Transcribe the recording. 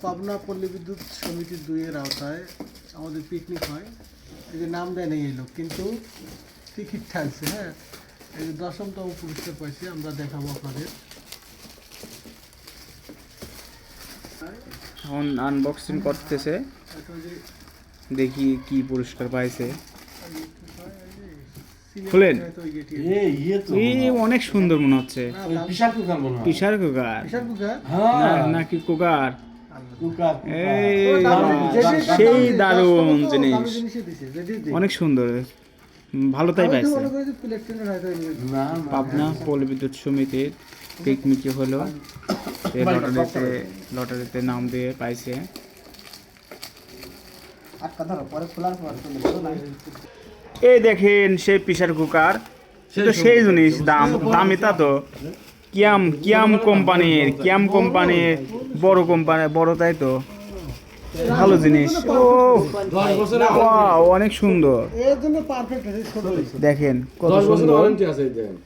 পাবনা পল্লী বিদ্যুৎ সমিতি 2 এর আওতায় আমাদের পিকনিক হয়। এই যে নাম দেয় নেই এই লোক, কিন্তু টিকিট ঠাকছে। হ্যাঁ, এই যে 10তম পুরস্কার পাইছি, আমরা দেখাবো আপনাদের। এখন আনবক্সিং করতেছে, এটা যে দেখি কি পুরস্কার পাইছে। সিলেট খুলেন। হয়তো ইয়েটি। এই অনেক সুন্দর মনে হচ্ছে। না, দাম- বিশাল কুকার মনে হয়। প্রেসার কুকার বিশাল কুকার। হ্যাঁ, নাকি কুকার? কুকার। এই ও, দামি- যেটি দাম সেই দিছে, দারুণ 10 তো জিনিস, দামি জিনিসই দিছে, যেটি দিছে। অনেক সুন্দর, ভালো তাই আমি তো পাইছে। মনে করি যে প্লেট টেনের হয়তো এই নিয়ে- না, পাবনা পল্লী বিদ্যুৎ সমিতির পিকনিকে হলো, সে লটারিতে নাম দিয়ে পাইছে। এই দেখেন সেই প্রেসার কুকার, তো সেই জিনিস দামি, তা তো কিয়াম কোম্পানির বড় কোম্পানি, বড়, তাই তো ভালো জিনিস। ও 10 বছর ওয়াও, অনেক সুন্দর। এর জন্য পারফেক্ট আছে, ছোট হয়েছে। দেখেন কত 10 বছর সুন্দর। ওয়ারেন্টি আছে এই দেন।